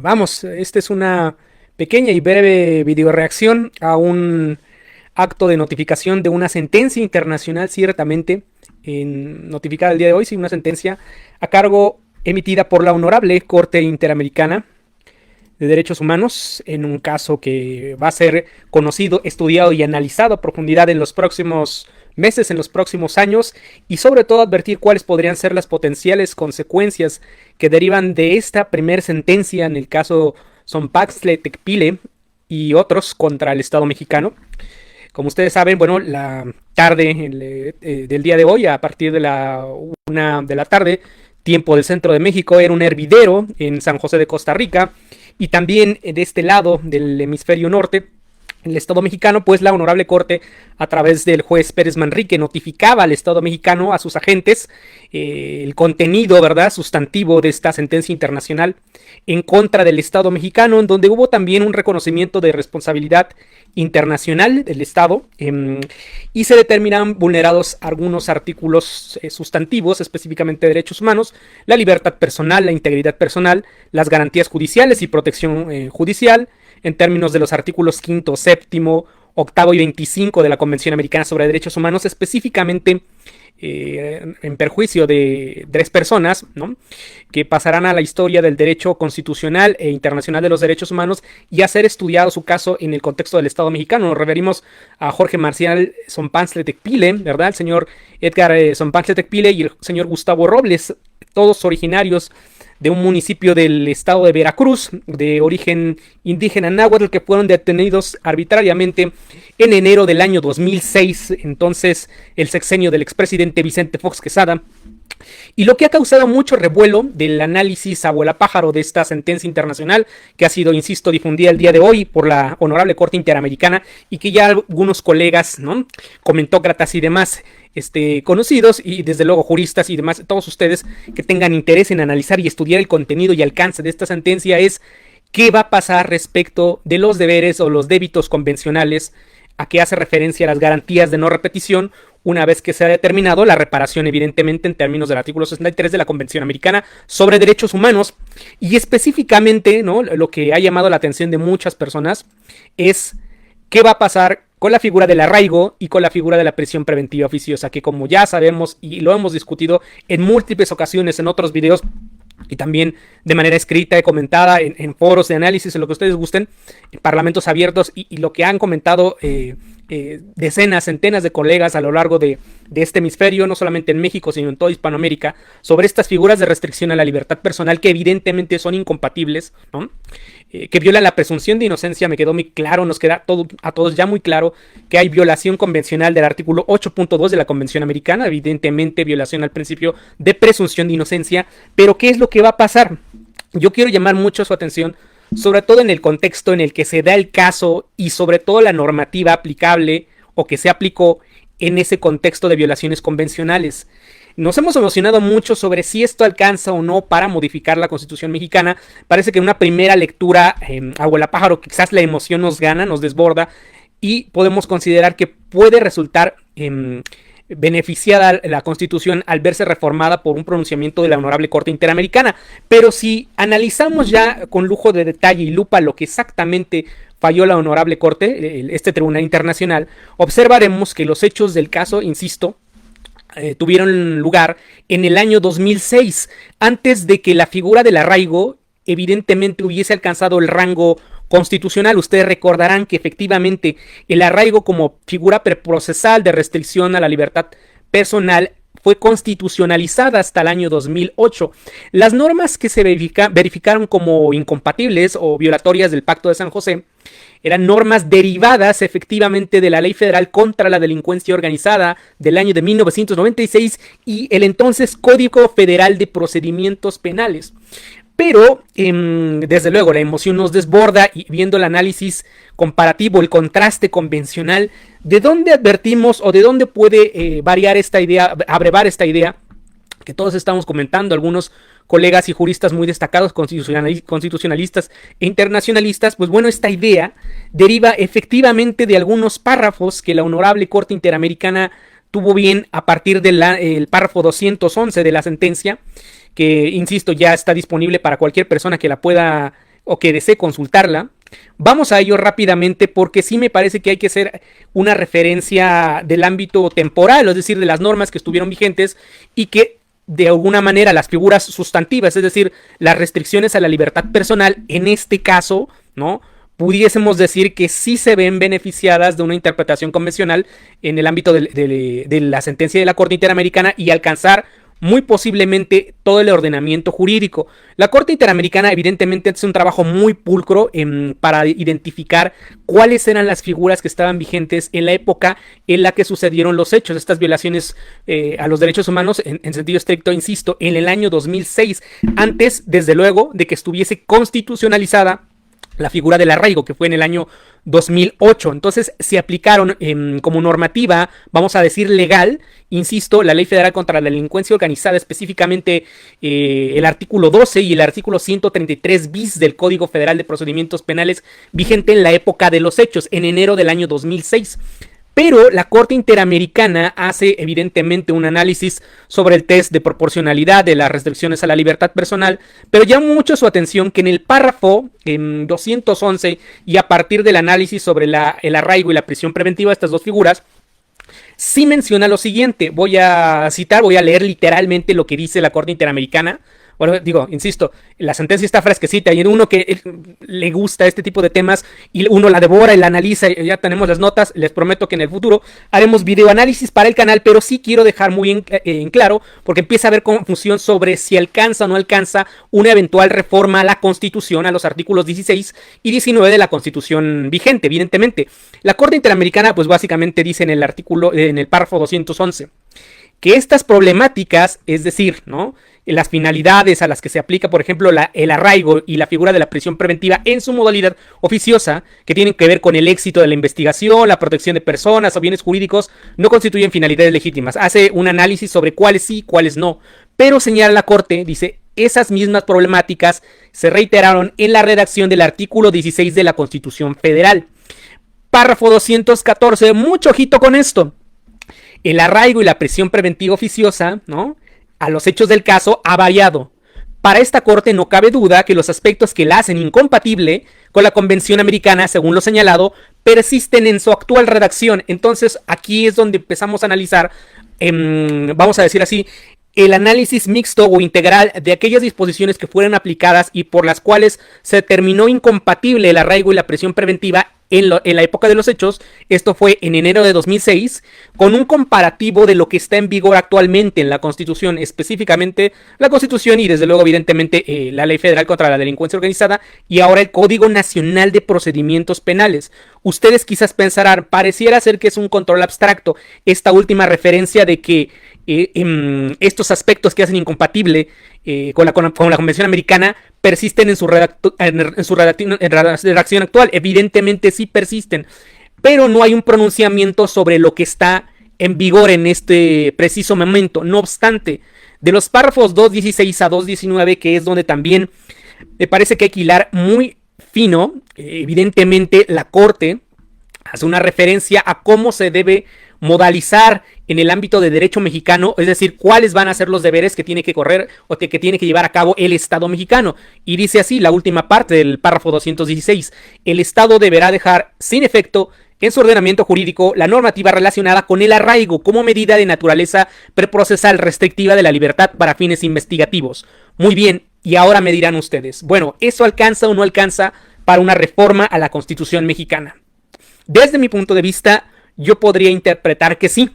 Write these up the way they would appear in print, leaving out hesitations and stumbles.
Vamos, esta es una pequeña y breve videoreacción a un acto de notificación de una sentencia internacional, ciertamente, notificada el día de hoy, sí, una sentencia a cargo emitida por la Honorable Corte Interamericana de Derechos Humanos, en un caso que va a ser conocido, estudiado y analizado a profundidad en los próximos meses, en los próximos años, y sobre todo advertir cuáles podrían ser las potenciales consecuencias que derivan de esta primer sentencia en el caso Zompaxtle Tecpile y otros contra el Estado mexicano. Como ustedes saben, bueno, la tarde del día de hoy, a partir de la 1 de la tarde, tiempo del centro de México, era un hervidero en San José de Costa Rica, y también de este lado del hemisferio norte, el Estado mexicano, pues la Honorable Corte, a través del juez Pérez Manrique, notificaba al Estado mexicano, a sus agentes, el contenido, ¿verdad?, sustantivo de esta sentencia internacional en contra del Estado mexicano, en donde hubo también un reconocimiento de responsabilidad internacional del Estado, y se determinaron vulnerados algunos artículos sustantivos, específicamente derechos humanos, la libertad personal, la integridad personal, las garantías judiciales y protección judicial, en términos de los artículos 5, 7, 8 y 25 de la Convención Americana sobre Derechos Humanos, específicamente en perjuicio de 3 personas, ¿no?, que pasarán a la historia del derecho constitucional e internacional de los derechos humanos, y a ser estudiado su caso en el contexto del Estado mexicano. Nos referimos a Jorge Marcial Zompaxtle Tecpile, ¿verdad?, el señor Edgar Zompaxtle Tecpile y el señor Gustavo Robles, todos originarios de un municipio del estado de Veracruz, de origen indígena náhuatl, que fueron detenidos arbitrariamente en enero del año 2006, entonces el sexenio del expresidente Vicente Fox Quesada. Y lo que ha causado mucho revuelo del análisis abuela pájaro de esta sentencia internacional, que ha sido, insisto, difundida el día de hoy por la Honorable Corte Interamericana, y que ya algunos colegas, ¿no?, comentócratas y demás conocidos, y desde luego juristas y demás, todos ustedes que tengan interés en analizar y estudiar el contenido y alcance de esta sentencia, es qué va a pasar respecto de los deberes o los débitos convencionales a que hace referencia a las garantías de no repetición, una vez que se ha determinado la reparación, evidentemente, en términos del artículo 63 de la Convención Americana sobre Derechos Humanos. Y específicamente, ¿no?, lo que ha llamado la atención de muchas personas es qué va a pasar con la figura del arraigo y con la figura de la prisión preventiva oficiosa, que, como ya sabemos y lo hemos discutido en múltiples ocasiones en otros videos, y también de manera escrita y comentada en foros de análisis, en lo que ustedes gusten, en parlamentos abiertos, y lo que han comentado decenas, centenas de colegas a lo largo de este hemisferio, no solamente en México, sino en toda Hispanoamérica, sobre estas figuras de restricción a la libertad personal que evidentemente son incompatibles, ¿no?, que violan la presunción de inocencia. Me quedó muy claro, nos queda a todos ya muy claro que hay violación convencional del artículo 8.2 de la Convención Americana, evidentemente violación al principio de presunción de inocencia. Pero ¿qué es lo que va a pasar? Yo quiero llamar mucho su atención, sobre todo en el contexto en el que se da el caso, y sobre todo la normativa aplicable o que se aplicó en ese contexto de violaciones convencionales. Nos hemos emocionado mucho sobre si esto alcanza o no para modificar la Constitución mexicana. Parece que en una primera lectura, abuela pájaro, quizás la emoción nos gana, nos desborda, y podemos considerar que puede resultar beneficiada la Constitución al verse reformada por un pronunciamiento de la Honorable Corte Interamericana. Pero si analizamos ya con lujo de detalle y lupa lo que exactamente falló la Honorable Corte, este Tribunal Internacional, observaremos que los hechos del caso, insisto, tuvieron lugar en el año 2006, antes de que la figura del arraigo evidentemente hubiese alcanzado el rango constitucional. Ustedes recordarán que efectivamente el arraigo como figura preprocesal de restricción a la libertad personal fue constitucionalizada hasta el año 2008. Las normas que se verificaron como incompatibles o violatorias del Pacto de San José eran normas derivadas efectivamente de la Ley Federal contra la Delincuencia Organizada del año de 1996 y el entonces Código Federal de Procedimientos Penales. Pero, desde luego, la emoción nos desborda, y viendo el análisis comparativo, el contraste convencional, ¿de dónde advertimos o de dónde puede variar esta idea, abrevar esta idea que todos estamos comentando, algunos colegas y juristas muy destacados, constitucionalistas e internacionalistas? Pues bueno, esta idea deriva efectivamente de algunos párrafos que la Honorable Corte Interamericana tuvo bien a partir del párrafo 211 de la sentencia, que, insisto, ya está disponible para cualquier persona que la pueda o que desee consultarla. Vamos a ello rápidamente porque sí me parece que hay que hacer una referencia del ámbito temporal, es decir, de las normas que estuvieron vigentes y que de alguna manera las figuras sustantivas, es decir, las restricciones a la libertad personal, en este caso, ¿no?, pudiésemos decir que sí se ven beneficiadas de una interpretación convencional en el ámbito de la sentencia de la Corte Interamericana y alcanzar muy posiblemente todo el ordenamiento jurídico. La Corte Interamericana evidentemente hace un trabajo muy pulcro para identificar cuáles eran las figuras que estaban vigentes en la época en la que sucedieron los hechos, estas violaciones a los derechos humanos en sentido estricto, insisto, en el año 2006, antes, desde luego, de que estuviese constitucionalizada la figura del arraigo, que fue en el año 2008. Entonces se aplicaron como normativa, vamos a decir legal, insisto, la Ley Federal contra la Delincuencia Organizada, específicamente el artículo 12 y el artículo 133 bis del Código Federal de Procedimientos Penales, vigente en la época de los hechos, en enero del año 2006. Pero la Corte Interamericana hace evidentemente un análisis sobre el test de proporcionalidad de las restricciones a la libertad personal, pero llama mucho su atención que en el párrafo 211 y a partir del análisis sobre el arraigo y la prisión preventiva, estas dos figuras, sí menciona lo siguiente. Voy a leer literalmente lo que dice la Corte Interamericana. Bueno, digo, insisto, la sentencia está fresquecita y en uno que le gusta este tipo de temas y uno la devora y la analiza y ya tenemos las notas, les prometo que en el futuro haremos videoanálisis para el canal, pero sí quiero dejar muy en claro, porque empieza a haber confusión sobre si alcanza o no alcanza una eventual reforma a la Constitución, a los artículos 16 y 19 de la Constitución vigente, evidentemente. La Corte Interamericana, pues básicamente dice en el párrafo 211, que estas problemáticas, es decir, ¿no?, las finalidades a las que se aplica, por ejemplo, el arraigo y la figura de la prisión preventiva en su modalidad oficiosa, que tienen que ver con el éxito de la investigación, la protección de personas o bienes jurídicos, no constituyen finalidades legítimas. Hace un análisis sobre cuáles sí, cuáles no. Pero señala la Corte, dice, esas mismas problemáticas se reiteraron en la redacción del artículo 16 de la Constitución Federal. Párrafo 214, mucho ojito con esto. El arraigo y la prisión preventiva oficiosa, ¿no?, a los hechos del caso ha variado. Para esta Corte no cabe duda que los aspectos que la hacen incompatible con la Convención Americana, según lo señalado, persisten en su actual redacción. Entonces aquí es donde empezamos a analizar, vamos a decir así, el análisis mixto o integral de aquellas disposiciones que fueron aplicadas y por las cuales se terminó incompatible el arraigo y la prisión preventiva en la época de los hechos. Esto fue en enero de 2006, con un comparativo de lo que está en vigor actualmente en la Constitución, específicamente la Constitución y desde luego evidentemente la Ley Federal contra la Delincuencia Organizada y ahora el Código Nacional de Procedimientos Penales. Ustedes quizás pensarán, pareciera ser que es un control abstracto esta última referencia de que estos aspectos que hacen incompatible con la Convención Americana persisten en su redacción actual. Evidentemente sí persisten, pero no hay un pronunciamiento sobre lo que está en vigor en este preciso momento. No obstante, de los párrafos 216 a 219, que es donde también me parece que hay que hilar muy fino, evidentemente la Corte hace una referencia a cómo se debe modalizar en el ámbito de derecho mexicano, es decir, cuáles van a ser los deberes que tiene que correr o que tiene que llevar a cabo el Estado mexicano. Y dice así la última parte del párrafo 216, el Estado deberá dejar sin efecto en su ordenamiento jurídico la normativa relacionada con el arraigo como medida de naturaleza preprocesal restrictiva de la libertad para fines investigativos. Muy bien, y ahora me dirán ustedes, bueno, ¿eso alcanza o no alcanza para una reforma a la Constitución mexicana? Desde mi punto de vista, yo podría interpretar que sí.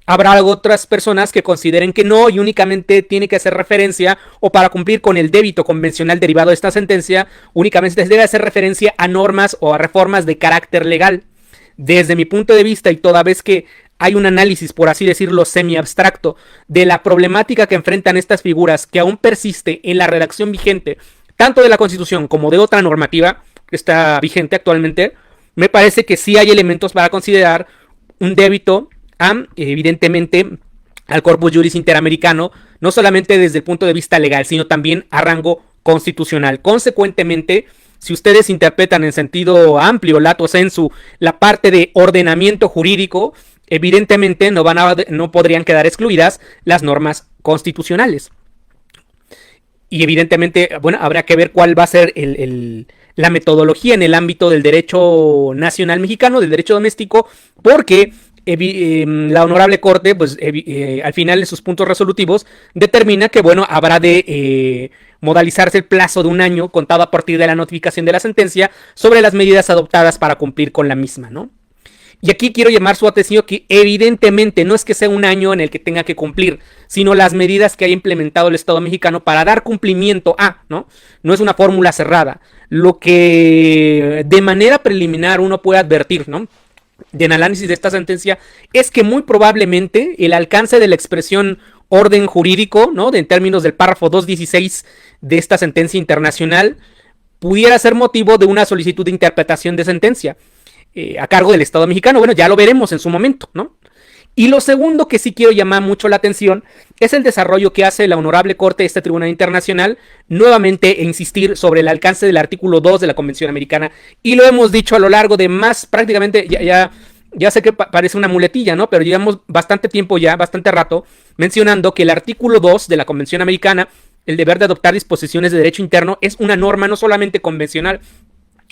Habrá otras personas que consideren que no y únicamente tiene que hacer referencia o para cumplir con el débito convencional derivado de esta sentencia, únicamente debe hacer referencia a normas o a reformas de carácter legal. Desde mi punto de vista y toda vez que hay un análisis, por así decirlo, semi-abstracto de la problemática que enfrentan estas figuras que aún persiste en la redacción vigente, tanto de la Constitución como de otra normativa que está vigente actualmente, me parece que sí hay elementos para considerar un débito evidentemente al corpus juris interamericano, no solamente desde el punto de vista legal, sino también a rango constitucional. Consecuentemente, si ustedes interpretan en sentido amplio, lato sensu, la parte de ordenamiento jurídico, evidentemente no podrían quedar excluidas las normas constitucionales. Y evidentemente, bueno, habrá que ver cuál va a ser la metodología en el ámbito del derecho nacional mexicano, del derecho doméstico, porque la Honorable Corte, pues al final de sus puntos resolutivos, determina que, bueno, habrá de modalizarse el plazo de 1 año contado a partir de la notificación de la sentencia sobre las medidas adoptadas para cumplir con la misma, ¿no? Y aquí quiero llamar su atención que evidentemente no es que sea 1 año en el que tenga que cumplir, sino las medidas que haya implementado el Estado mexicano para dar cumplimiento a, ¿no? No es una fórmula cerrada. Lo que de manera preliminar uno puede advertir, ¿no?, del análisis de esta sentencia, es que muy probablemente el alcance de la expresión orden jurídico, ¿no?, en términos del párrafo 216 de esta sentencia internacional, pudiera ser motivo de una solicitud de interpretación de sentencia a cargo del Estado mexicano. Bueno, ya lo veremos en su momento, ¿no? Y lo segundo que sí quiero llamar mucho la atención es el desarrollo que hace la Honorable Corte de este Tribunal Internacional, nuevamente insistir sobre el alcance del artículo 2 de la Convención Americana, y lo hemos dicho a lo largo de más, prácticamente, ya sé que parece una muletilla, ¿no?, pero llevamos bastante tiempo ya, bastante rato, mencionando que el artículo 2 de la Convención Americana, el deber de adoptar disposiciones de derecho interno, es una norma no solamente convencional,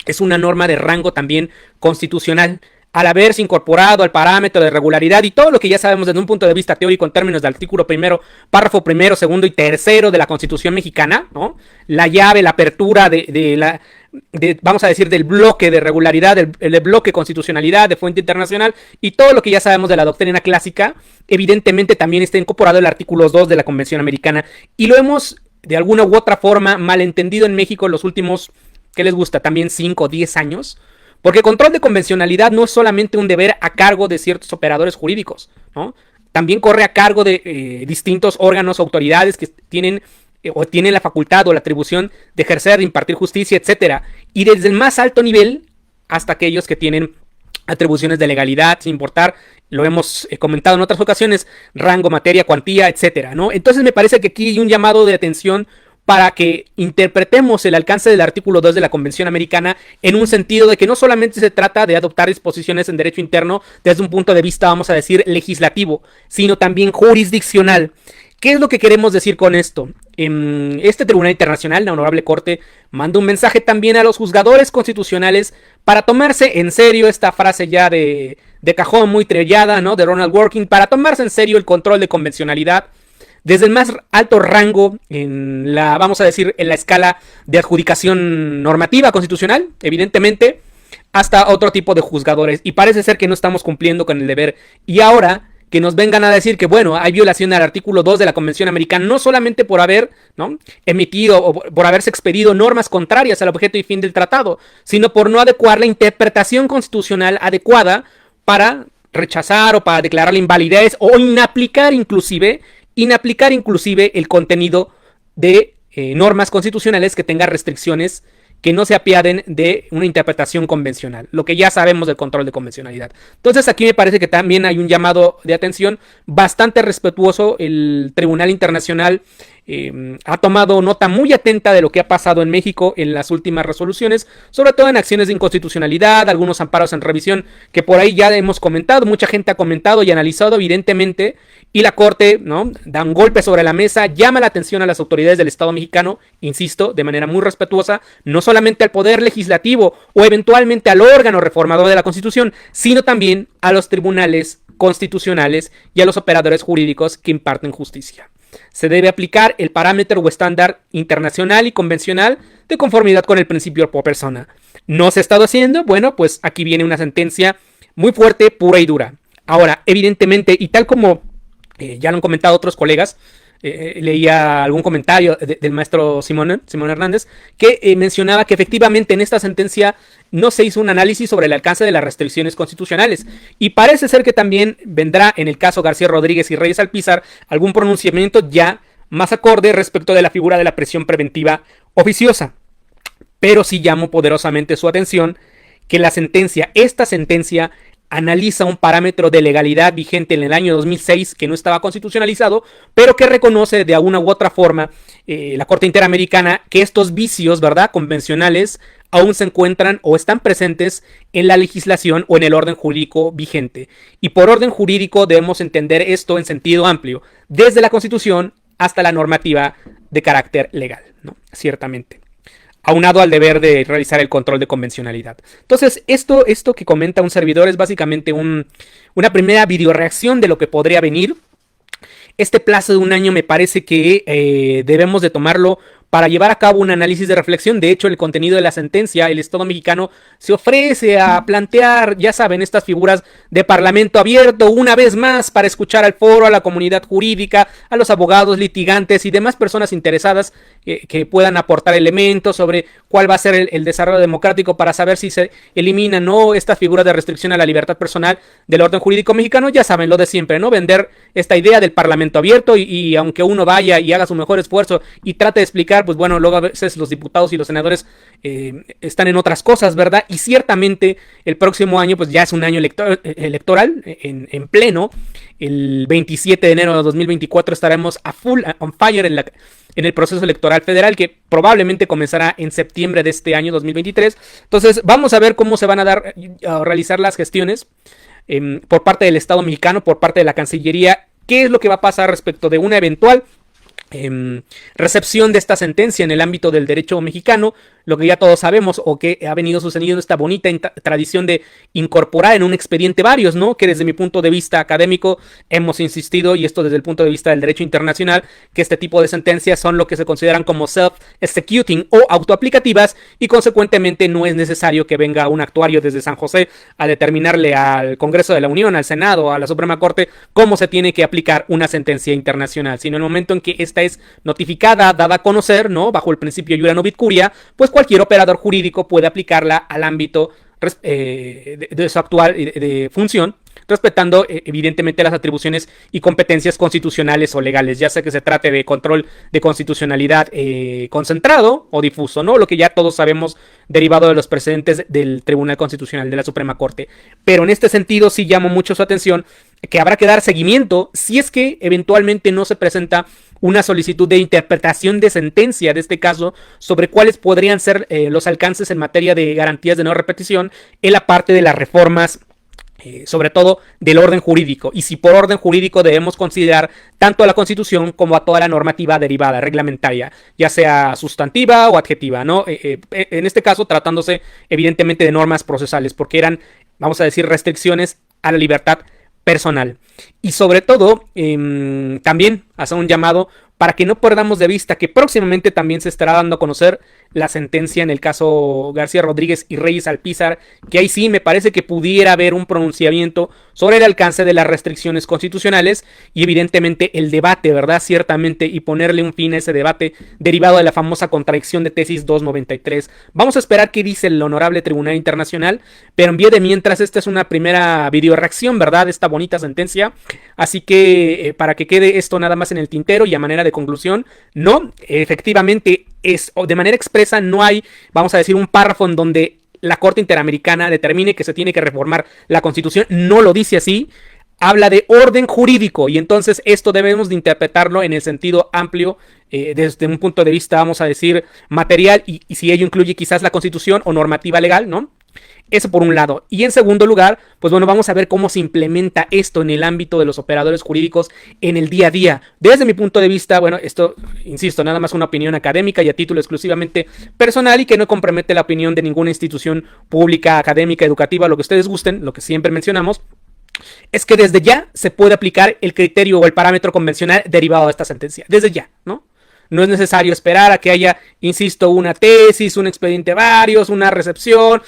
es una norma de rango también constitucional, al haberse incorporado al parámetro de regularidad y todo lo que ya sabemos desde un punto de vista teórico en términos del artículo primero, párrafo primero, segundo y tercero de la Constitución mexicana, ¿no?, la llave, la apertura vamos a decir, del bloque de regularidad, del bloque constitucionalidad de fuente internacional y todo lo que ya sabemos de la doctrina clásica, evidentemente también está incorporado el artículo 2 de la Convención Americana, y lo hemos de alguna u otra forma malentendido en México en los últimos, ¿qué les gusta?, también 5 o 10 años. Porque el control de convencionalidad no es solamente un deber a cargo de ciertos operadores jurídicos, ¿no? También corre a cargo de distintos órganos o autoridades que tienen o tienen la facultad o la atribución de ejercer, de impartir justicia, etcétera. Y desde el más alto nivel hasta aquellos que tienen atribuciones de legalidad, sin importar, lo hemos comentado en otras ocasiones, rango, materia, cuantía, etcétera, ¿no? Entonces me parece que aquí hay un llamado de atención para que interpretemos el alcance del artículo 2 de la Convención Americana en un sentido de que no solamente se trata de adoptar disposiciones en derecho interno desde un punto de vista, vamos a decir, legislativo, sino también jurisdiccional. ¿Qué es lo que queremos decir con esto? Este Tribunal Internacional, la Honorable Corte, manda un mensaje también a los juzgadores constitucionales para tomarse en serio esta frase ya de cajón muy trillada, ¿no?, de Ronald Working, para tomarse en serio el control de convencionalidad desde el más alto rango en la, vamos a decir, en la escala de adjudicación normativa constitucional, evidentemente, hasta otro tipo de juzgadores. Y parece ser que no estamos cumpliendo con el deber. Y ahora que nos vengan a decir que, bueno, hay violación al artículo 2 de la Convención Americana, no solamente por haber, ¿no?, emitido o por haberse expedido normas contrarias al objeto y fin del tratado, sino por no adecuar la interpretación constitucional adecuada para rechazar o para declarar la invalidez o inaplicar inclusive el contenido de normas constitucionales que tengan restricciones que no se apiaden de una interpretación convencional, lo que ya sabemos del control de convencionalidad. Entonces aquí me parece que también hay un llamado de atención bastante respetuoso. El Tribunal Internacional ha tomado nota muy atenta de lo que ha pasado en México en las últimas resoluciones, sobre todo en acciones de inconstitucionalidad, algunos amparos en revisión que por ahí ya hemos comentado, mucha gente ha comentado y analizado evidentemente, y la Corte, ¿no?, da un golpe sobre la mesa, llama la atención a las autoridades del Estado mexicano, insisto, de manera muy respetuosa, no solamente al Poder Legislativo o eventualmente al órgano reformador de la Constitución, sino también a los tribunales constitucionales y a los operadores jurídicos que imparten justicia. Se debe aplicar el parámetro o estándar internacional y convencional de conformidad con el principio pro persona. ¿No se ha estado haciendo? Bueno, pues aquí viene una sentencia muy fuerte, pura y dura. Ahora, evidentemente, y tal como ya lo han comentado otros colegas, leía algún comentario del maestro Simón Hernández, que mencionaba que efectivamente en esta sentencia no se hizo un análisis sobre el alcance de las restricciones constitucionales, y parece ser que también vendrá en el caso García Rodríguez y Reyes Alpizar algún pronunciamiento ya más acorde respecto de la figura de la prisión preventiva oficiosa. Pero sí llamo poderosamente su atención que esta sentencia analiza un parámetro de legalidad vigente en el año 2006 que no estaba constitucionalizado, pero que reconoce de alguna u otra forma la Corte Interamericana que estos vicios, ¿verdad?, convencionales aún se encuentran o están presentes en la legislación o en el orden jurídico vigente. Y por orden jurídico debemos entender esto en sentido amplio, desde la Constitución hasta la normativa de carácter legal, ¿no? Ciertamente. Aunado al deber de realizar el control de convencionalidad. Entonces, esto que comenta un servidor es básicamente una primera videoreacción de lo que podría venir. Este plazo de un año me parece que debemos de tomarlo para llevar a cabo un análisis de reflexión. De hecho, el contenido de la sentencia, el Estado mexicano se ofrece a plantear, ya saben, estas figuras de parlamento abierto una vez más para escuchar al foro, a la comunidad jurídica, a los abogados, litigantes y demás personas interesadas que puedan aportar elementos sobre cuál va a ser el desarrollo democrático para saber si se elimina o no esta figura de restricción a la libertad personal del orden jurídico mexicano. Ya saben, lo de siempre, ¿no? Vender esta idea del parlamento abierto y aunque uno vaya y haga su mejor esfuerzo y trate de explicar, pues bueno, luego a veces los diputados y los senadores están en otras cosas, ¿verdad? Y ciertamente el próximo año pues ya es un año electoral en pleno. El 27 de enero de 2024 estaremos a full on fire en el proceso electoral federal, que probablemente comenzará en septiembre de este año 2023. Entonces vamos a ver cómo se van a realizar las gestiones por parte del Estado mexicano, por parte de la Cancillería. ¿Qué es lo que va a pasar respecto de una eventual recepción de esta sentencia en el ámbito del derecho mexicano? Lo que ya todos sabemos o que ha venido sucediendo esta bonita tradición de incorporar en un expediente varios, ¿no? Que desde mi punto de vista académico hemos insistido, y esto desde el punto de vista del derecho internacional, que este tipo de sentencias son lo que se consideran como self-executing o autoaplicativas, y consecuentemente no es necesario que venga un actuario desde San José a determinarle al Congreso de la Unión, al Senado, a la Suprema Corte, cómo se tiene que aplicar una sentencia internacional, sino en el momento en que esta es notificada, dada a conocer, ¿no? Bajo el principio Iura Novit Curia, pues cualquier operador jurídico puede aplicarla al ámbito de su actual de función, respetando evidentemente las atribuciones y competencias constitucionales o legales, ya sea que se trate de control de constitucionalidad concentrado o difuso, ¿no? Lo que ya todos sabemos derivado de los precedentes del Tribunal Constitucional de la Suprema Corte. Pero en este sentido sí llamo mucho su atención que habrá que dar seguimiento si es que eventualmente no se presenta una solicitud de interpretación de sentencia de este caso sobre cuáles podrían ser los alcances en materia de garantías de no repetición en la parte de las reformas, sobre todo del orden jurídico, y si por orden jurídico debemos considerar tanto a la Constitución como a toda la normativa derivada, reglamentaria, ya sea sustantiva o adjetiva, ¿no? En este caso tratándose evidentemente de normas procesales, porque eran, vamos a decir, restricciones a la libertad personal. Y sobre todo, también hacer un llamado para que no perdamos de vista que próximamente también se estará dando a conocer la sentencia en el caso García Rodríguez y Reyes Alpizar, que ahí sí me parece que pudiera haber un pronunciamiento sobre el alcance de las restricciones constitucionales y evidentemente el debate, ¿verdad? Ciertamente, y ponerle un fin a ese debate derivado de la famosa contradicción de tesis 293. Vamos a esperar qué dice el Honorable Tribunal Internacional, pero en vía de mientras esta es una primera videoreacción, ¿verdad? De esta bonita sentencia, así que para que quede esto nada más en el tintero y a manera de conclusión, no, efectivamente de manera expresa no hay, vamos a decir, un párrafo en donde la Corte Interamericana determine que se tiene que reformar la Constitución, no lo dice así, habla de orden jurídico y entonces esto debemos de interpretarlo en el sentido amplio desde un punto de vista, vamos a decir, material y si ello incluye quizás la Constitución o normativa legal, ¿no? Eso por un lado. Y en segundo lugar, pues bueno, vamos a ver cómo se implementa esto en el ámbito de los operadores jurídicos en el día a día. Desde mi punto de vista, bueno, esto, insisto, nada más una opinión académica y a título exclusivamente personal y que no compromete la opinión de ninguna institución pública, académica, educativa, lo que ustedes gusten, lo que siempre mencionamos, es que desde ya se puede aplicar el criterio o el parámetro convencional derivado de esta sentencia. Desde ya, ¿no? No es necesario esperar a que haya, insisto, una tesis, un expediente varios, una recepción,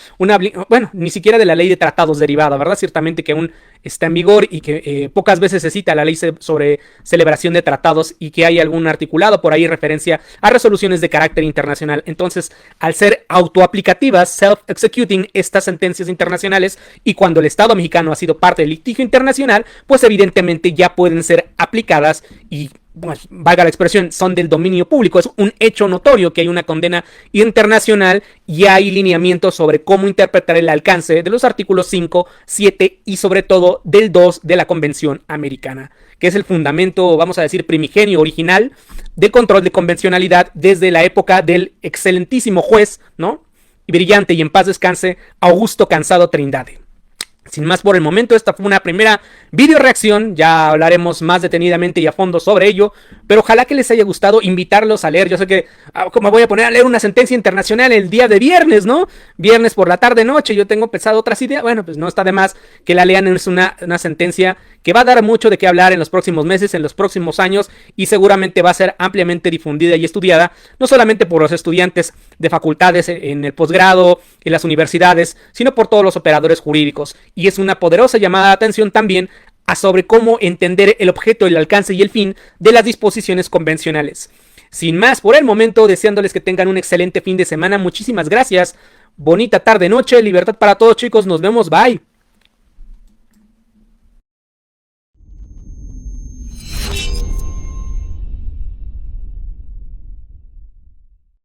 bueno, ni siquiera de la ley de tratados derivada, ¿verdad? Ciertamente que aún está en vigor y que pocas veces se cita la ley sobre celebración de tratados y que hay algún articulado por ahí en referencia a resoluciones de carácter internacional. Entonces, al ser autoaplicativas, self-executing estas sentencias internacionales y cuando el Estado mexicano ha sido parte del litigio internacional, pues evidentemente ya pueden ser aplicadas y pues, valga la expresión, son del dominio público. Es un hecho notorio que hay una condena internacional y hay lineamientos sobre cómo interpretar el alcance de los artículos 5, 7 y sobre todo del 2 de la Convención Americana, que es el fundamento, vamos a decir, primigenio, original del control de convencionalidad desde la época del excelentísimo juez, ¿no? y brillante y en paz descanse Augusto Cansado Trindade. Sin más por el momento, esta fue una primera video reacción, ya hablaremos más detenidamente y a fondo sobre ello, pero ojalá que les haya gustado, invitarlos a leer. Yo sé que como voy a poner a leer una sentencia internacional el día de viernes, ¿no? Viernes por la tarde noche, yo tengo pensado otras ideas, bueno, pues no está de más que la lean. Es una sentencia que va a dar mucho de qué hablar en los próximos meses, en los próximos años, y seguramente va a ser ampliamente difundida y estudiada, no solamente por los estudiantes de facultades en el posgrado, en las universidades, sino por todos los operadores jurídicos. Y es una poderosa llamada de atención también a sobre cómo entender el objeto, el alcance y el fin de las disposiciones convencionales. Sin más por el momento, deseándoles que tengan un excelente fin de semana. Muchísimas gracias. Bonita tarde, noche, libertad para todos, chicos. Nos vemos, bye.